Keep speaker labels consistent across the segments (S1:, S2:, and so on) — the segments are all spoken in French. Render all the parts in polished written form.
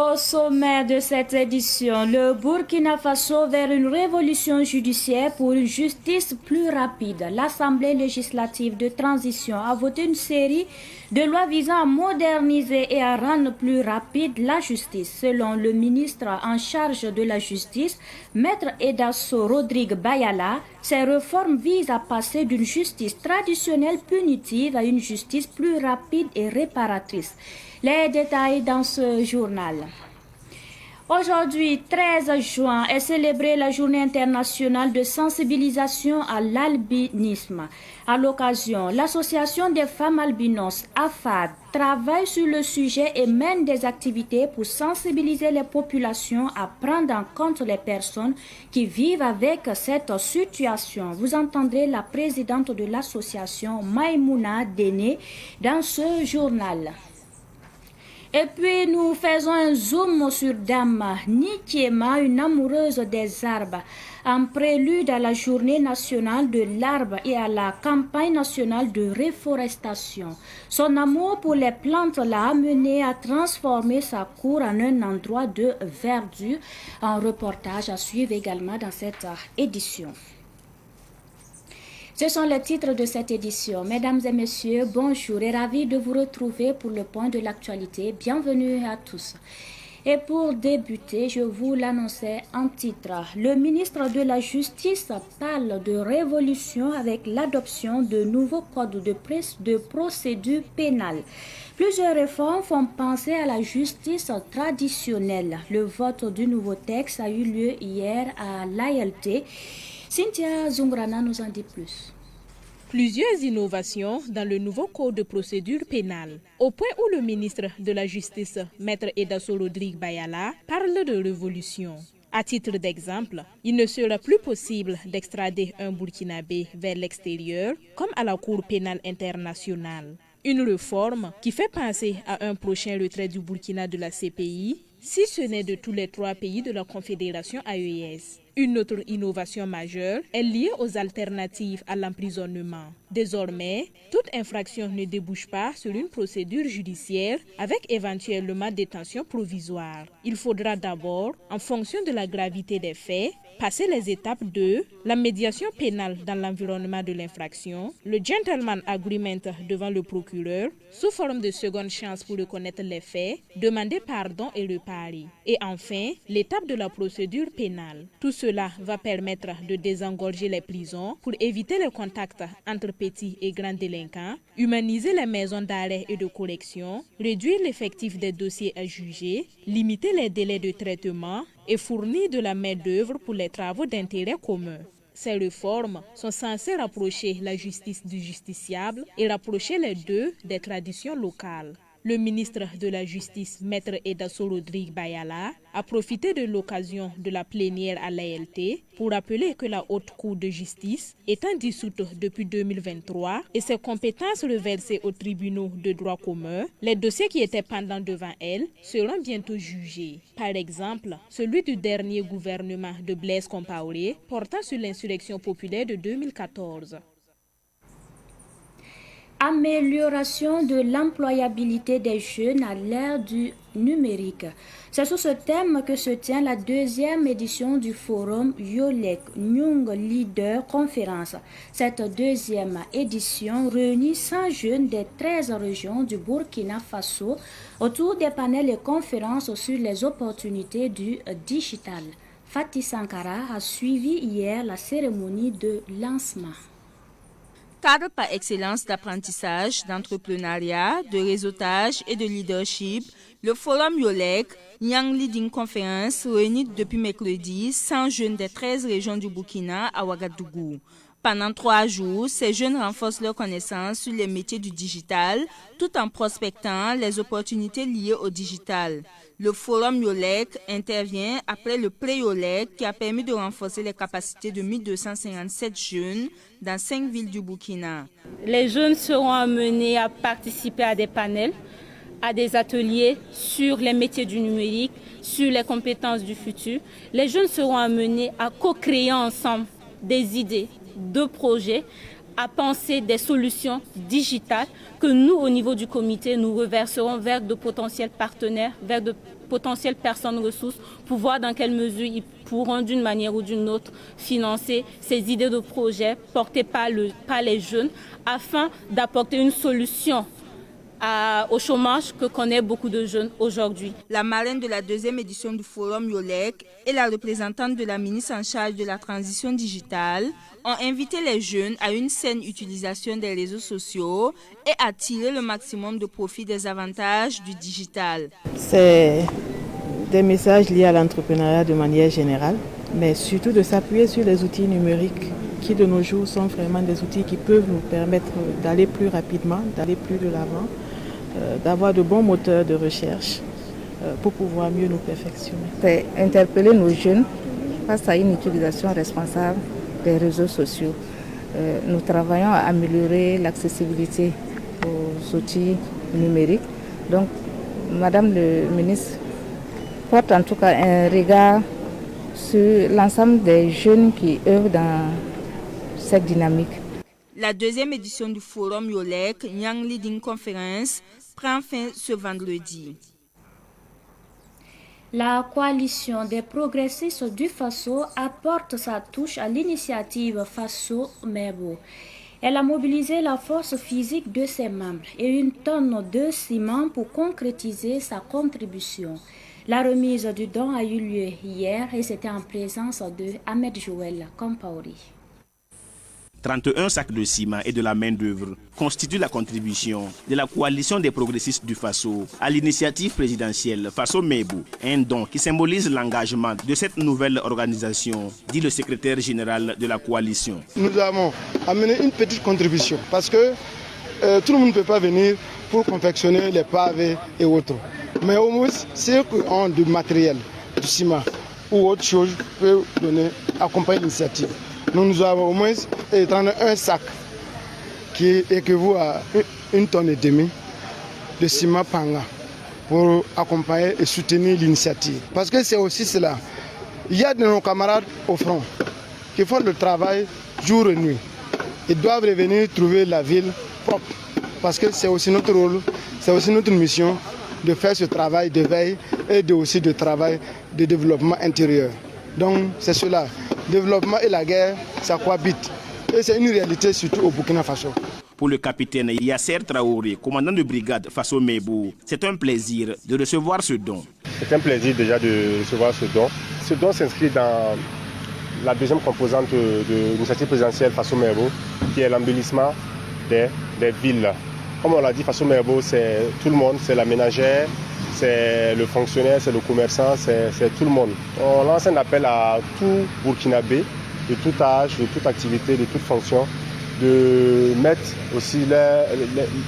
S1: Au sommet de cette édition, le Burkina Faso vers une révolution judiciaire pour une justice plus rapide. L'Assemblée législative de transition a voté une série de lois visant à moderniser et à rendre plus rapide la justice. Selon le ministre en charge de la justice, Maître Edasso Rodrigue Bayala, ces réformes visent à passer d'une justice traditionnelle punitive à une justice plus rapide et réparatrice. Les détails dans ce journal. Aujourd'hui, 13 juin, est célébrée la Journée internationale de sensibilisation à l'albinisme. À l'occasion, l'Association des femmes albinos, AFAD, travaille sur le sujet et mène des activités pour sensibiliser les populations à prendre en compte les personnes qui vivent avec cette situation. Vous entendrez la présidente de l'association, Maïmouna Déné, dans ce journal. Et puis nous faisons un zoom sur Dama Nikiema, une amoureuse des arbres, en prélude à la journée nationale de l'arbre et à la campagne nationale de réforestation. Son amour pour les plantes l'a amené à transformer sa cour en un endroit de verdure. Un reportage à suivre également dans cette édition. Ce sont les titres de cette édition. Mesdames et messieurs, bonjour et ravi de vous retrouver pour le point de l'actualité. Bienvenue à tous. Et pour débuter, je vous l'annonçais en titre. Le ministre de la Justice parle de révolution avec l'adoption de nouveaux codes de procédure pénale. Plusieurs réformes font penser à la justice traditionnelle. Le vote du nouveau texte a eu lieu hier à l'ALT. Cynthia Zungrana nous en dit plus.
S2: Plusieurs innovations dans le nouveau code de procédure pénale, au point où le ministre de la Justice, Maître Edasso Rodrigue Bayala, parle de révolution. À titre d'exemple, il ne sera plus possible d'extrader un Burkinabé vers l'extérieur, comme à la Cour pénale internationale. Une réforme qui fait penser à un prochain retrait du Burkina de la CPI, si ce n'est de tous les 3 pays de la Confédération AES. Une autre innovation majeure est liée aux alternatives à l'emprisonnement. Désormais, toute infraction ne débouche pas sur une procédure judiciaire avec éventuellement détention provisoire. Il faudra d'abord, en fonction de la gravité des faits, passer les étapes de la médiation pénale dans l'environnement de l'infraction, le gentleman agreement devant le procureur, sous forme de seconde chance pour reconnaître les faits, demander pardon et réparer. Et enfin, l'étape de la procédure pénale. Tout cela va permettre de désengorger les prisons pour éviter les contacts entre petits et grands délinquants, humaniser les maisons d'arrêt et de correction, réduire l'effectif des dossiers à juger, limiter les délais de traitement et fournir de la main-d'œuvre pour les travaux d'intérêt commun. Ces réformes sont censées rapprocher la justice du justiciable et rapprocher les deux des traditions locales. Le ministre de la Justice, Maître Edasso Rodrigue Bayala, a profité de l'occasion de la plénière à l'ALT pour rappeler que la Haute Cour de justice, étant dissoute depuis 2023 et ses compétences reversées aux tribunaux de droit commun, les dossiers qui étaient pendants devant elle seront bientôt jugés. Par exemple, celui du dernier gouvernement de Blaise Compaoré portant sur l'insurrection populaire de 2014.
S1: Amélioration de l'employabilité des jeunes à l'ère du numérique. C'est sur ce thème que se tient la 2e édition du forum Yolek Nyung Leader Conférence. Cette 2e édition réunit 100 jeunes des 13 régions du Burkina Faso autour des panels et conférences sur les opportunités du digital. Fatih Sankara a suivi hier la cérémonie de lancement.
S3: Cadre par excellence d'apprentissage, d'entrepreneuriat, de réseautage et de leadership, le Forum Yolek, Young Leading Conference, réunit depuis mercredi 100 jeunes des 13 régions du Burkina à Ouagadougou. Pendant 3 jours, ces jeunes renforcent leurs connaissances sur les métiers du digital, tout en prospectant les opportunités liées au digital. Le Forum Yolek intervient après le Pré-Yolek qui a permis de renforcer les capacités de 1257 jeunes dans 5 villes du Burkina.
S4: Les jeunes seront amenés à participer à des panels, à des ateliers sur les métiers du numérique, sur les compétences du futur. Les jeunes seront amenés à co-créer ensemble des idées, de projets à penser des solutions digitales que nous, au niveau du comité, nous reverserons vers de potentiels partenaires, vers de potentielles personnes ressources pour voir dans quelle mesure ils pourront d'une manière ou d'une autre financer ces idées de projets portées par les jeunes afin d'apporter une solution au chômage que connaissent beaucoup de jeunes aujourd'hui.
S3: La marraine de la deuxième édition du Forum Yolek et la représentante de la ministre en charge de la transition digitale ont invité les jeunes à une saine utilisation des réseaux sociaux et à tirer le maximum de profit des avantages du digital.
S5: C'est des messages liés à l'entrepreneuriat de manière générale, mais surtout de s'appuyer sur les outils numériques qui de nos jours sont vraiment des outils qui peuvent nous permettre d'aller plus rapidement, d'aller plus de l'avant, d'avoir de bons moteurs de recherche pour pouvoir mieux nous perfectionner.
S6: C'est interpeller nos jeunes face à une utilisation responsable des réseaux sociaux. Nous travaillons à améliorer l'accessibilité aux outils numériques. Donc, Madame le ministre porte en tout cas un regard sur l'ensemble des jeunes qui œuvrent dans cette dynamique.
S3: La deuxième édition du Forum Yolek Young Leading Conference prend fin ce vendredi.
S1: La coalition des progressistes du Faso apporte sa touche à l'initiative Faso Mebo. Elle a mobilisé la force physique de ses membres et une tonne de ciment pour concrétiser sa contribution. La remise du don a eu lieu hier et c'était en présence de Ahmed Joël Compaori.
S7: 31 sacs de ciment et de la main-d'œuvre constituent la contribution de la coalition des progressistes du Faso à l'initiative présidentielle Faso Mebo, un don qui symbolise l'engagement de cette nouvelle organisation, dit le secrétaire général de la coalition.
S8: Nous avons amené une petite contribution parce que tout le monde ne peut pas venir pour confectionner les pavés et autres. Mais au moins, ceux qui ont du matériel, du ciment ou autre chose peuvent accompagner l'initiative. Nous avons au moins 31 sacs qui équivaut à 1,5 tonne de ciment panga pour accompagner et soutenir l'initiative. Parce que c'est aussi cela. Il y a de nos camarades au front qui font le travail jour et nuit. Ils doivent revenir trouver la ville propre. Parce que c'est aussi notre rôle, c'est aussi notre mission de faire ce travail de veille et aussi de travail de développement intérieur. Donc c'est cela. Développement et la guerre, ça cohabite. Et c'est une réalité surtout au Burkina Faso.
S7: Pour le capitaine Yasser Traoré, commandant de brigade Faso Mebo, c'est un plaisir de recevoir ce don.
S9: C'est un plaisir déjà de recevoir ce don. Ce don s'inscrit dans la deuxième composante de l'initiative présidentielle Faso Mebo, qui est l'embellissement des villes. Comme on l'a dit, Faso Mebo, c'est tout le monde, c'est la ménagère, c'est le fonctionnaire, c'est le commerçant, c'est tout le monde. On lance un appel à tout Burkinabé, de tout âge, de toute activité, de toute fonction, de mettre aussi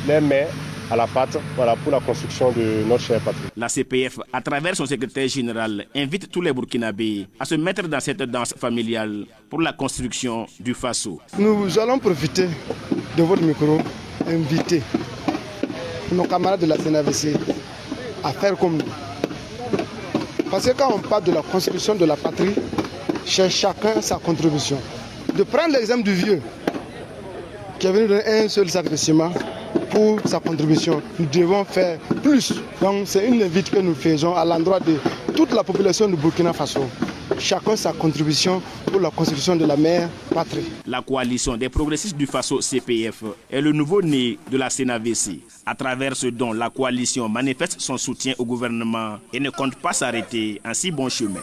S9: les mains à la pâte pour la construction de notre chère patrie.
S7: La CPF, à travers son secrétaire général, invite tous les Burkinabés à se mettre dans cette danse familiale pour la construction du Faso.
S8: Nous allons profiter de votre micro, inviter nos camarades de la CNAVC à faire comme nous. Parce que quand on parle de la construction de la patrie, chez chacun sa contribution. De prendre l'exemple du vieux qui est venu donner un seul sac de ciment pour sa contribution. Nous devons faire plus. Donc c'est une invite que nous faisons à l'endroit de toute la population du Burkina Faso. Chacun sa contribution pour la construction de la mère patrie.
S7: La coalition des progressistes du Faso CPF est le nouveau-né de la CNAVC. À travers ce don, la coalition manifeste son soutien au gouvernement et ne compte pas s'arrêter en si bon chemin.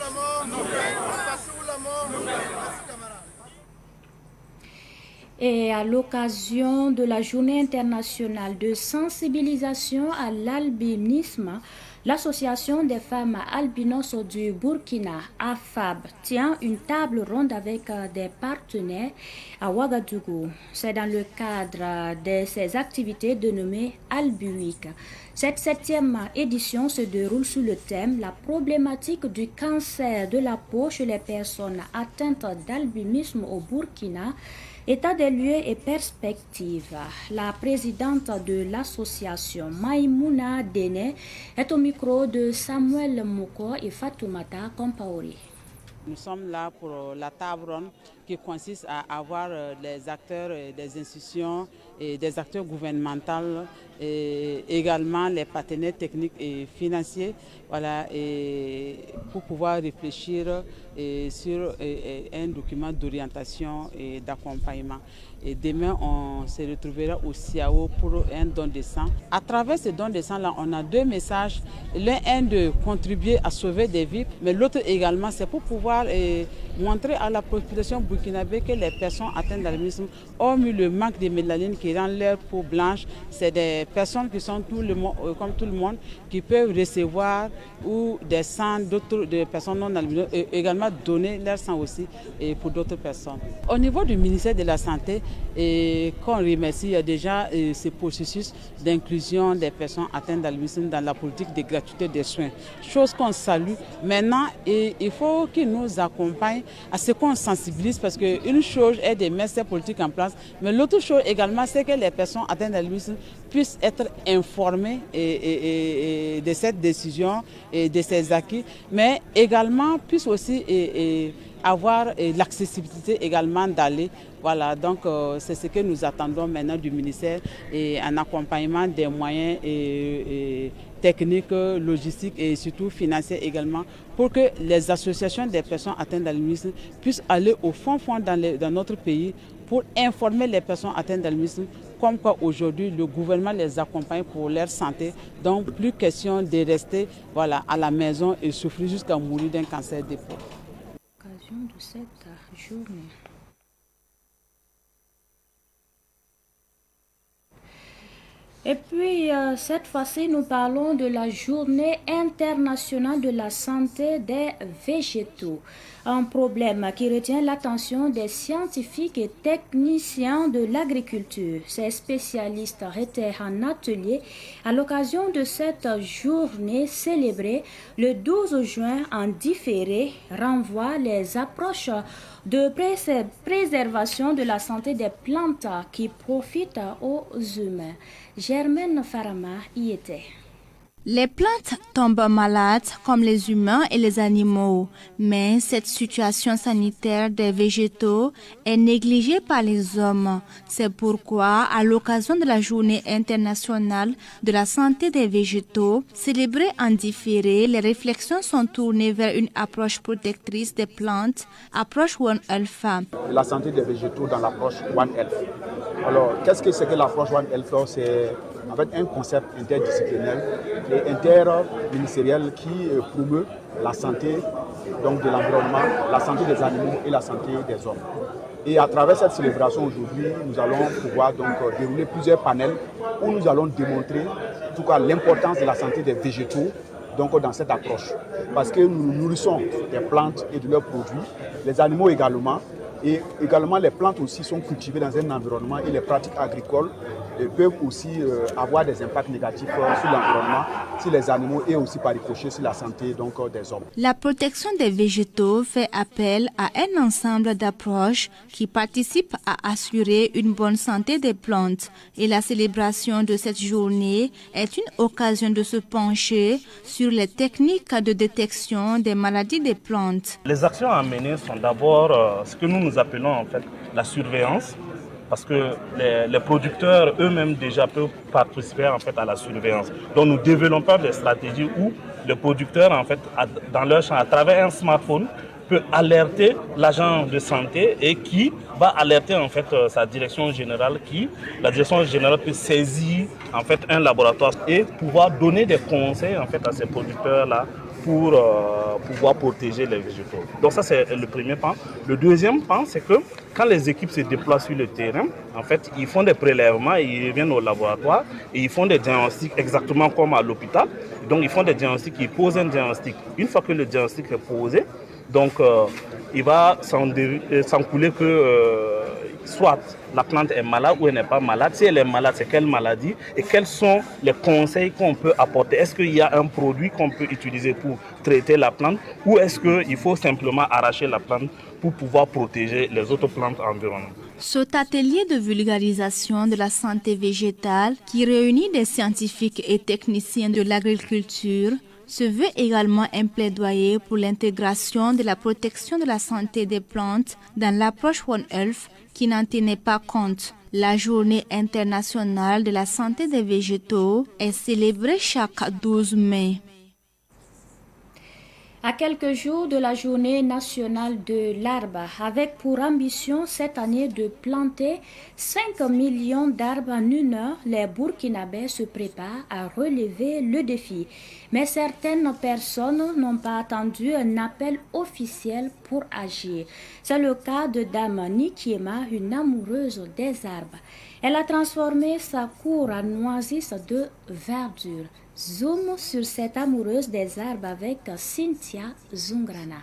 S1: Et à l'occasion de la Journée internationale de sensibilisation à l'albinisme, l'Association des femmes albinos du Burkina, AFAB, tient une table ronde avec des partenaires à Ouagadougou. C'est dans le cadre de ces activités dénommées Albi Week. Cette 7e édition se déroule sous le thème « La problématique du cancer de la peau chez les personnes atteintes d'albinisme au Burkina ». État des lieux et perspectives. La présidente de l'association, Maïmouna Dene, est au micro de Samuel Mouko et Fatoumata Compaori.
S10: Nous sommes là pour la table ronde qui consiste à avoir des acteurs des institutions et des acteurs gouvernementaux et également les partenaires techniques et financiers, voilà, et pour pouvoir réfléchir sur un document d'orientation et d'accompagnement. Et demain, on se retrouvera au CIAO pour un don de sang. À travers ce don de sang-là, on a deux messages. L'un est de contribuer à sauver des vies, mais l'autre également, c'est pour pouvoir montrer à la population burkinabé que les personnes atteintes d'albinisme ont eu le manque de mélanine qui rend leur peau blanche. C'est des personnes qui sont comme tout le monde, qui peuvent recevoir ou des sangs de personnes non albinos et également donner leur sang aussi pour d'autres personnes. Au niveau du ministère de la Santé, et qu'on remercie, il y a déjà ce processus d'inclusion des personnes atteintes d'albinisme dans la politique de gratuité des soins. Chose qu'on salue. Maintenant, il faut qu'ils nous accompagnent à ce qu'on sensibilise parce qu'une chose est de mettre ces politiques en place, mais l'autre chose également, c'est que les personnes atteintes d'albinisme puissent être informées de cette décision et de ces acquis, mais également puissent aussi avoir l'accessibilité également d'aller. Voilà, donc c'est ce que nous attendons maintenant du ministère et un accompagnement des moyens techniques, logistiques et surtout financiers également pour que les associations des personnes atteintes d'albinisme puissent aller au fond dans notre pays pour informer les personnes atteintes d'albinisme comme quoi aujourd'hui le gouvernement les accompagne pour leur santé. Donc plus question de rester à la maison et souffrir jusqu'à mourir d'un cancer de peau.
S1: Occasion de cette journée. Et puis, cette fois-ci, nous parlons de la Journée internationale de la santé des végétaux. Un problème qui retient l'attention des scientifiques et techniciens de l'agriculture. Ces spécialistes étaient en atelier à l'occasion de cette journée célébrée le 12 juin en différé, renvoie les approches de préservation de la santé des plantes qui profitent aux humains. Germaine Farama y était.
S3: Les plantes tombent malades comme les humains et les animaux, mais cette situation sanitaire des végétaux est négligée par les hommes. C'est pourquoi, à l'occasion de la Journée internationale de la santé des végétaux, célébrée en différé, les réflexions sont tournées vers une approche protectrice des plantes, approche One Health.
S11: La santé des végétaux dans l'approche One Health. Alors, qu'est-ce que c'est que l'approche One Health? C'est en fait un concept interdisciplinaire et interministériel qui promeut la santé donc de l'environnement, la santé des animaux et la santé des hommes. Et à travers cette célébration aujourd'hui, nous allons pouvoir donc dérouler plusieurs panels où nous allons démontrer en tout cas l'importance de la santé des végétaux donc dans cette approche. Parce que nous nourrissons des plantes et de leurs produits, les animaux également. Et également, les plantes aussi sont cultivées dans un environnement et les pratiques agricoles peuvent aussi avoir des impacts négatifs sur l'environnement, sur les animaux et aussi par ricochet sur la santé donc, des hommes.
S3: La protection des végétaux fait appel à un ensemble d'approches qui participent à assurer une bonne santé des plantes. Et la célébration de cette journée est une occasion de se pencher sur les techniques de détection des maladies des plantes.
S12: Les actions à mener sont d'abord ce que nous appelons en fait la surveillance, parce que les producteurs eux-mêmes déjà peuvent participer en fait à la surveillance. Donc nous développons des stratégies où le producteur en fait dans leur champ à travers un smartphone peut alerter l'agent de santé et qui va alerter en fait sa direction générale la direction générale peut saisir en fait un laboratoire et pouvoir donner des conseils en fait à ces producteurs là pour pouvoir protéger les végétaux. Donc ça c'est le premier pan. Le deuxième pan c'est que quand les équipes se déplacent sur le terrain, en fait ils font des prélèvements, ils reviennent au laboratoire et ils font des diagnostics exactement comme à l'hôpital. Donc ils font des diagnostics, ils posent un diagnostic. Une fois que le diagnostic est posé, donc il va s'encouler que soit la plante est malade ou elle n'est pas malade. Si elle est malade, c'est quelle maladie et quels sont les conseils qu'on peut apporter. Est-ce qu'il y a un produit qu'on peut utiliser pour traiter la plante ou est-ce qu'il faut simplement arracher la plante pour pouvoir protéger les autres plantes environnantes?
S3: Cet atelier de vulgarisation de la santé végétale qui réunit des scientifiques et techniciens de l'agriculture se veut également un plaidoyer pour l'intégration de la protection de la santé des plantes dans l'approche One Health qui n'en tenait pas compte. La journée internationale de la santé des végétaux est célébrée chaque 12 mai.
S1: À quelques jours de la journée nationale de l'arbre, avec pour ambition cette année de planter 5 millions d'arbres en une heure, les Burkinabés se préparent à relever le défi. Mais certaines personnes n'ont pas attendu un appel officiel pour agir. C'est le cas de Dame Nikiema, une amoureuse des arbres. Elle a transformé sa cour en oasis de verdure. Zoom sur cette amoureuse des arbres avec Cynthia Zungrana.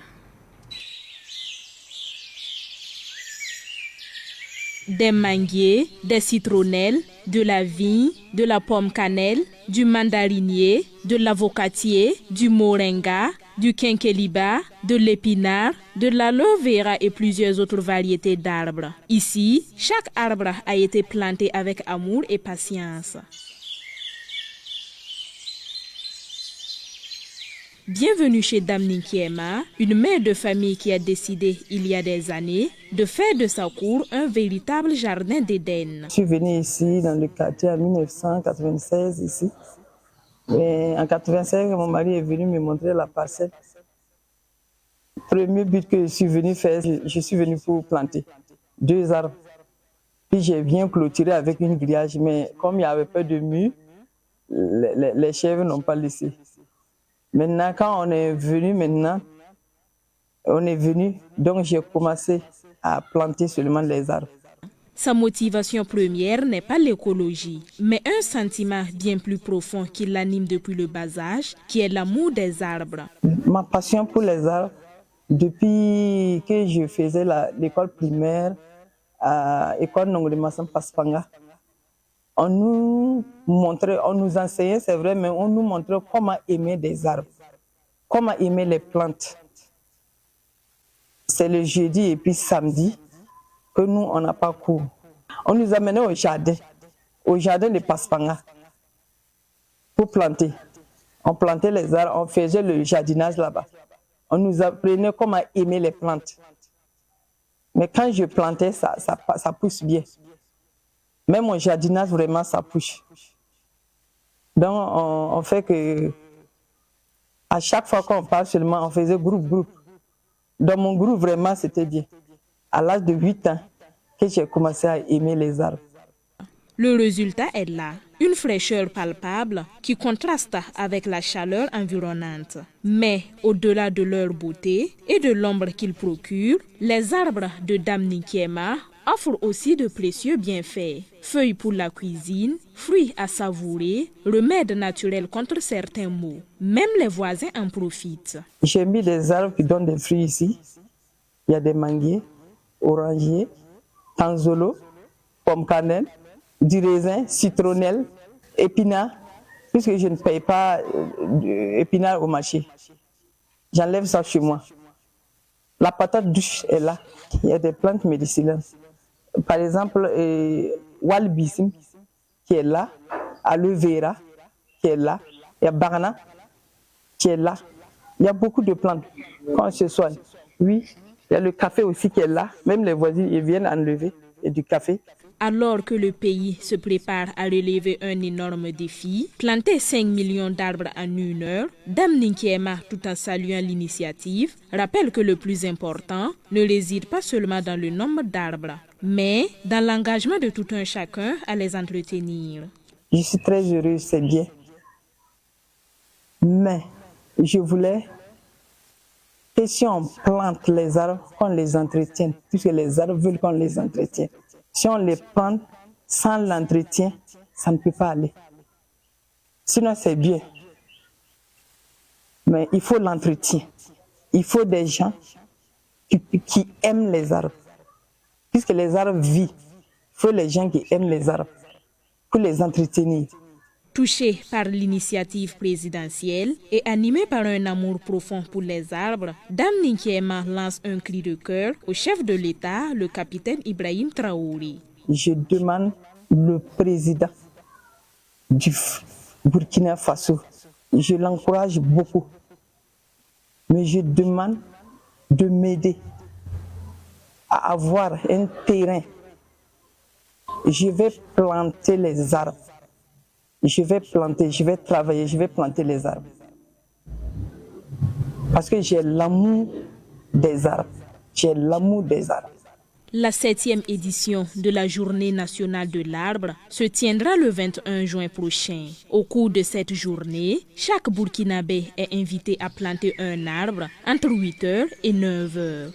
S2: Des manguiers, des citronnelles, de la vigne, de la pomme cannelle, du mandarinier, de l'avocatier, du moringa, du quinqueliba, de l'épinard, de l'aloe vera et plusieurs autres variétés d'arbres. Ici, chaque arbre a été planté avec amour et patience. Bienvenue chez Dame Nikiema, une mère de famille qui a décidé, il y a des années, de faire de sa cour un véritable jardin d'Éden.
S13: Je suis venue ici dans le quartier en 1996 ici. Et en 1985, mon mari est venu me montrer la parcelle. Premier but que je suis venu faire, je suis venu pour planter 2 arbres. Puis j'ai bien clôturé avec une grillage, mais comme il n'y avait pas de mur, les chèvres n'ont pas laissé. Maintenant, quand on est venu, donc j'ai commencé à planter seulement les arbres.
S2: Sa motivation première n'est pas l'écologie, mais un sentiment bien plus profond qui l'anime depuis le bas âge, qui est l'amour des arbres.
S13: Ma passion pour les arbres, depuis que je faisais l'école primaire à l'école Nongolemassam Paspanga, on nous enseignait, c'est vrai, mais on nous montrait comment aimer des arbres, comment aimer les plantes. C'est le jeudi et puis samedi que nous, on n'a pas cours. On nous amenait au jardin de Paspanga, pour planter. On plantait les arbres, on faisait le jardinage là-bas. On nous apprenait comment aimer les plantes. Mais quand je plantais, ça pousse bien. Même mon jardinage, vraiment, ça pousse. Donc, on fait que, à chaque fois qu'on parle seulement, on faisait groupe. Dans mon groupe, vraiment, c'était bien. À l'âge de 8 ans, que j'ai commencé à aimer les arbres.
S2: Le résultat est là, une fraîcheur palpable qui contraste avec la chaleur environnante. Mais au-delà de leur beauté et de l'ombre qu'ils procurent, les arbres de Dame Nikiema offrent aussi de précieux bienfaits. Feuilles pour la cuisine, fruits à savourer, remèdes naturels contre certains maux. Même les voisins en profitent.
S13: J'ai mis des arbres qui donnent des fruits ici. Il y a des manguiers, orangiers, tanzolo, pomme cannelle, du raisin, citronnelle, épinard, puisque je ne paye pas épinard au marché. J'enlève ça chez moi. La patate douce est là. Il y a des plantes médicinales. Par exemple, Walbissim qui est là, aloe vera qui est là, il y a Barna qui est là. Il y a beaucoup de plantes. Quand on se soigne, oui, il y a le café aussi qui est là. Même les voisins, ils viennent enlever du café.
S2: Alors que le pays se prépare à relever un énorme défi, planter 5 millions d'arbres en une heure, Dame Nikiema, tout en saluant l'initiative, rappelle que le plus important ne réside pas seulement dans le nombre d'arbres, mais dans l'engagement de tout un chacun à les entretenir.
S13: Je suis très heureuse, c'est bien. Mais je voulais que si on plante les arbres, qu'on les entretienne, puisque les arbres veulent qu'on les entretienne. Si on les plante sans l'entretien, ça ne peut pas aller. Sinon, c'est bien. Mais il faut l'entretien. Il faut des gens qui aiment les arbres. Puisque les arbres vivent, il faut les gens qui aiment les arbres pour les entretenir.
S2: Touché par l'initiative présidentielle et animé par un amour profond pour les arbres, Dame Nikiema lance un cri de cœur au chef de l'État, le capitaine Ibrahim Traoré.
S13: Je demande le président du Burkina Faso, je l'encourage beaucoup. Mais je demande de m'aider à avoir un terrain. Je vais planter les arbres. Je vais travailler, je vais planter les arbres. Parce que j'ai l'amour des arbres. J'ai l'amour des arbres.
S2: La 7e édition de la Journée nationale de l'arbre se tiendra le 21 juin prochain. Au cours de cette journée, chaque Burkinabé est invité à planter un arbre entre 8h et 9h.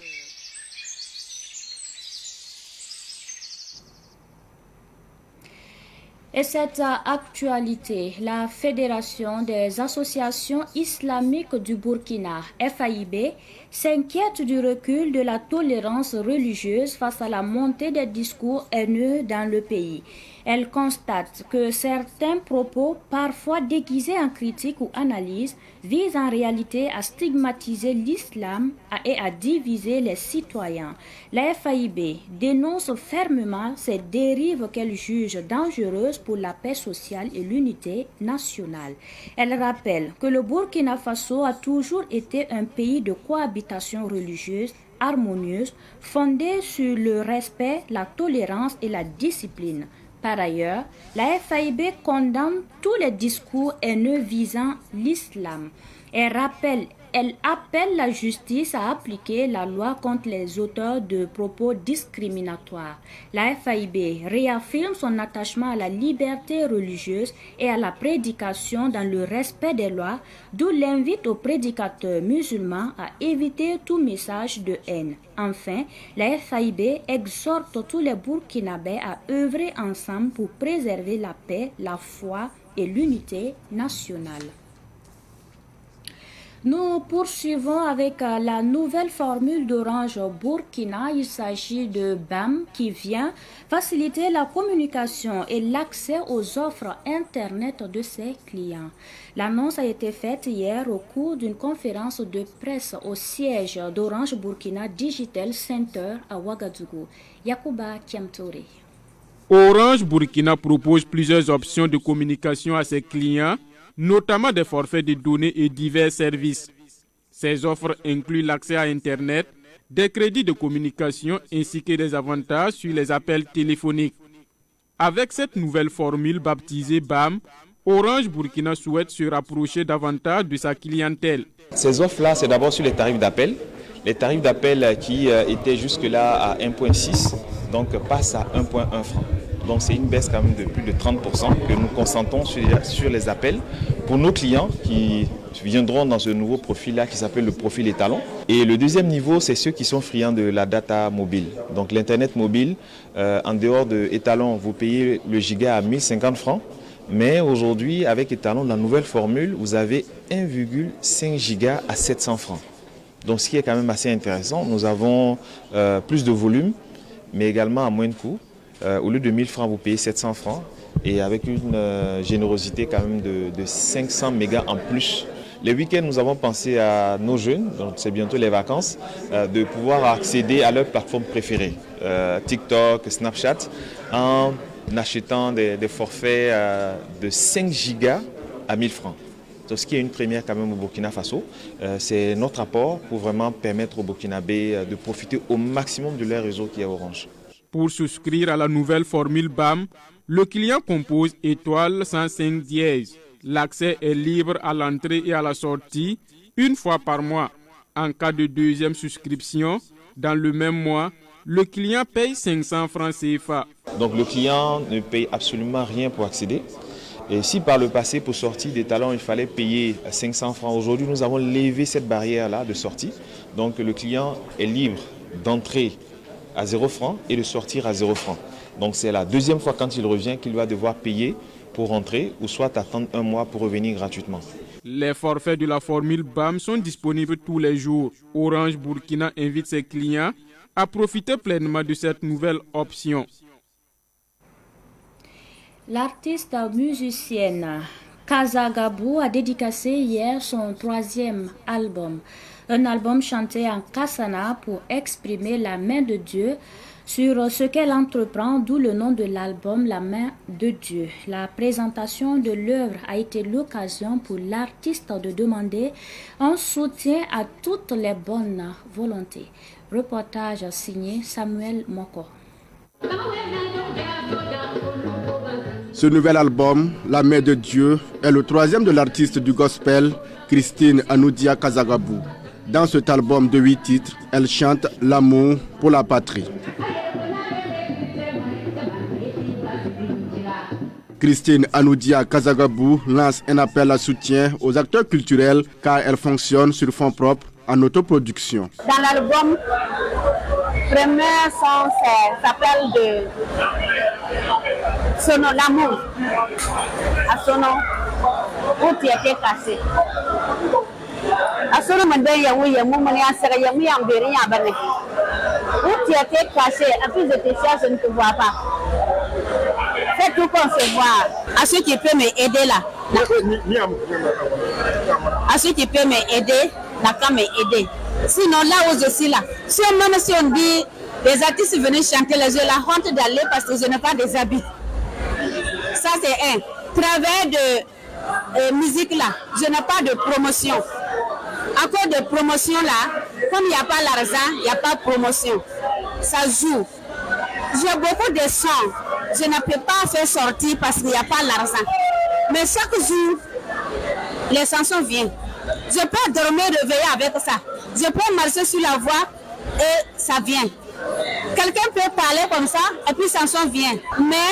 S1: Et cette actualité, la Fédération des associations islamiques du Burkina, FAIB, s'inquiète du recul de la tolérance religieuse face à la montée des discours haineux dans le pays. Elle constate que certains propos, parfois déguisés en critique ou analyse, visent en réalité à stigmatiser l'islam et à diviser les citoyens. La FAIB dénonce fermement ces dérives qu'elle juge dangereuses pour la paix sociale et l'unité nationale. Elle rappelle que le Burkina Faso a toujours été un pays de cohabitation religieuse harmonieuse, fondée sur le respect, la tolérance et la discipline. Par ailleurs, la FAIB condamne tous les discours haineux visant l'islam. Elle appelle la justice à appliquer la loi contre les auteurs de propos discriminatoires. La FAIB réaffirme son attachement à la liberté religieuse et à la prédication dans le respect des lois, d'où l'invite aux prédicateurs musulmans à éviter tout message de haine. Enfin, la FAIB exhorte tous les Burkinabés à œuvrer ensemble pour préserver la paix, la foi et l'unité nationale. Nous poursuivons avec la nouvelle formule d'Orange Burkina. Il s'agit de BAM qui vient faciliter la communication et l'accès aux offres Internet de ses clients. L'annonce a été faite hier au cours d'une conférence de presse au siège d'Orange Burkina Digital Center à Ouagadougou. Yacouba Kiamtouré.
S14: Orange Burkina propose plusieurs options de communication à ses clients, notamment des forfaits de données et divers services. Ces offres incluent l'accès à Internet, des crédits de communication ainsi que des avantages sur les appels téléphoniques. Avec cette nouvelle formule baptisée BAM, Orange Burkina souhaite se rapprocher davantage de sa clientèle.
S15: Ces offres-là, c'est d'abord sur les tarifs d'appel. Les tarifs d'appel qui étaient jusque-là à 1,6, donc passent à 1,1 franc. Donc c'est une baisse quand même de plus de 30% que nous consentons sur les appels pour nos clients qui viendront dans ce nouveau profil-là qui s'appelle le profil étalon. Et le deuxième niveau, c'est ceux qui sont friands de la data mobile. Donc l'Internet mobile, en dehors de étalon, vous payez le giga à 1050 francs. Mais aujourd'hui, avec étalon, la nouvelle formule, vous avez 1,5 giga à 700 francs. Donc ce qui est quand même assez intéressant. Nous avons plus de volume, mais également à moins de coût. Au lieu de 1000 francs, vous payez 700 francs et avec une générosité quand même de 500 mégas en plus. Les week-ends, nous avons pensé à nos jeunes, donc c'est bientôt les vacances, de pouvoir accéder à leur plateforme préférée, TikTok, Snapchat, en achetant des forfaits de 5 gigas à 1000 francs. Donc, ce qui est une première quand même au Burkina Faso, c'est notre apport pour vraiment permettre aux Burkinabés de profiter au maximum de leur réseau qui est Orange.
S14: Pour souscrire à la nouvelle formule BAM, le client compose étoile 105 dièse. L'accès est libre à l'entrée et à la sortie, une fois par mois. En cas de deuxième souscription, dans le même mois, le client paye 500 francs CFA.
S15: Donc le client ne paye absolument rien pour accéder. Et si par le passé, pour sortir des talents, il fallait payer 500 francs, aujourd'hui nous avons levé cette barrière-là de sortie. Donc le client est libre d'entrer à 0 francs et de sortir à 0 francs. Donc c'est la deuxième fois quand il revient qu'il va devoir payer pour rentrer ou soit attendre un mois pour revenir gratuitement.
S14: Les forfaits de la formule BAM sont disponibles tous les jours. Orange Burkina invite ses clients à profiter pleinement de cette nouvelle option.
S1: L'artiste musicienne Kazagabou a dédicacé hier son 3e album. Un album chanté en Kassana pour exprimer la main de Dieu sur ce qu'elle entreprend, d'où le nom de l'album La main de Dieu. La présentation de l'œuvre a été l'occasion pour l'artiste de demander un soutien à toutes les bonnes volontés. Reportage signé Samuel Moko.
S16: Ce nouvel album, La main de Dieu, est le troisième de l'artiste du gospel, Christine Anoudia Kazagabou. Dans cet album de 8 titres, elle chante l'amour pour la patrie. Christine Anoudia Kazagabou lance un appel à soutien aux acteurs culturels car elle fonctionne sur fonds propres en autoproduction.
S17: Dans l'album, le premier son s'appelle Sono l'amour. À Sono, où tu étais cassé. À Sono, où tu étais caché, à plus de tes choses, je ne te vois pas. Fais tout concevoir. À ceux qui peuvent m'aider là. À ceux qui peuvent m'aider, la qu'à m'aider. Sinon là où je suis là, si on dit les artistes venaient chanter, j'ai la honte d'aller parce que je n'ai pas des habits. Ça c'est un. Travers de musique là, je n'ai pas de promotion. À cause de promotion là, comme il n'y a pas l'argent, il n'y a pas de promotion. Ça joue. J'ai beaucoup de sons. Je ne peux pas faire sortir parce qu'il n'y a pas l'argent. Mais chaque jour, les chansons viennent. Je peux dormir, réveiller avec ça. Je peux marcher sur la voie et ça vient. Quelqu'un peut parler comme ça et puis la chanson vient. Mais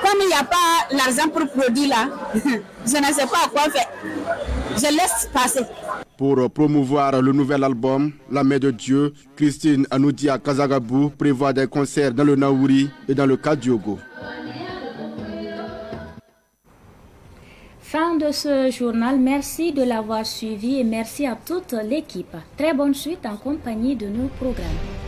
S17: comme il n'y a pas l'argent pour produire là, je ne sais pas quoi faire. Je laisse passer.
S16: Pour promouvoir le nouvel album, La main de Dieu, Christine Anoudia Kazagabou prévoit des concerts dans le Naouri et dans le Kadiogo.
S1: Fin de ce journal, merci de l'avoir suivi et merci à toute l'équipe. Très bonne suite en compagnie de nos programmes.